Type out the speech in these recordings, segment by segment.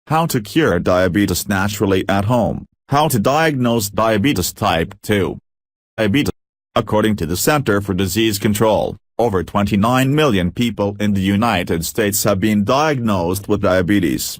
How to cure diabetes naturally at home. How to diagnose diabetes type 2. Diabetes. According to the Center for Disease Control, over 29 million people in the United States have been diagnosed with diabetes.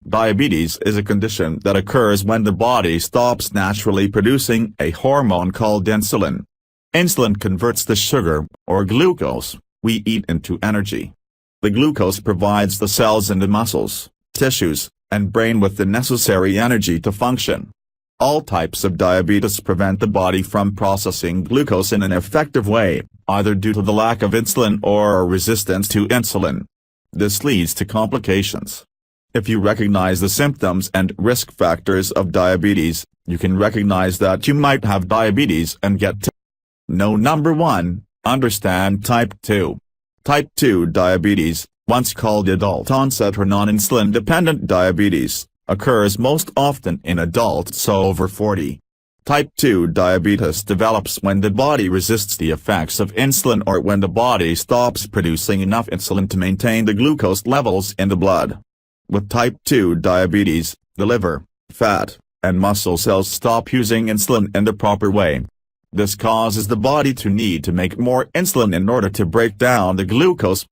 Diabetes is a condition that occurs when the body stops naturally producing a hormone called insulin. Insulin converts the sugar, or glucose, we eat into energy. The glucose provides the cells and the muscles, tissues, and brain with the necessary energy to function. All types of diabetes prevent the body from processing glucose in an effective way, either due to the lack of insulin or resistance to insulin. This leads to complications. If you recognize the symptoms and risk factors of diabetes, you can recognize that you might have diabetes and get No. 1. Understand type 2. Type 2 diabetes, once called adult-onset or noninsulin-dependent diabetes, occurs most often in adults over 40. Type 2 diabetes develops when the body resists the effects of insulin or when the body stops producing enough insulin to maintain the glucose levels in the blood. With type 2 diabetes, the liver, fat, and muscle cells stop using insulin in the proper way. This causes the body to need to make more insulin in order to break down the glucose.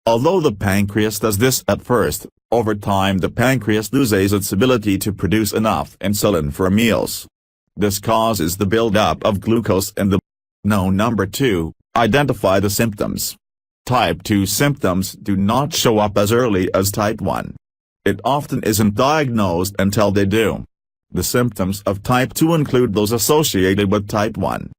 Although the pancreas does this at first, over time the pancreas loses its ability to produce enough insulin for meals. This causes the buildup of glucose in the No. 2. Identify the symptoms. Type 2 symptoms do not show up as early as type 1. It often isn't diagnosed until they do. The symptoms of type 2 include those associated with type 1.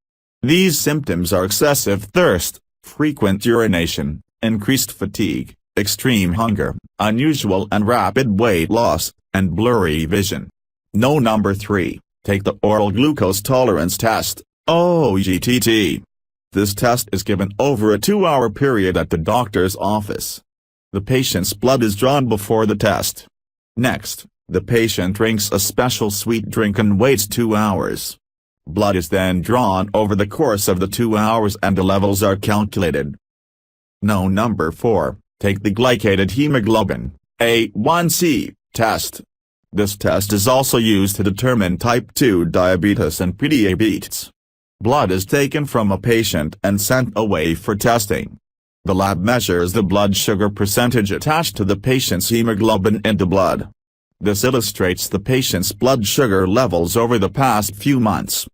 These symptoms are excessive thirst, frequent urination, increased fatigue, extreme hunger, unusual and rapid weight loss, and blurry vision. No. 3. Take the oral glucose tolerance test, OGTT. This test is given over a 2-hour period at the doctor's office. The patient's blood is drawn before the test. Next, the patient drinks a special sweet drink and waits 2 hours. Blood is then drawn over the course of the 2 hours and the levels are calculated. No. 4. Take the glycated hemoglobin, A1C, test. This test is also used to determine type 2 diabetes and prediabetes. Blood is taken from a patient and sent away for testing. The lab measures the blood sugar percentage attached to the patient's hemoglobin in the blood. This illustrates the patient's blood sugar levels over the past few months.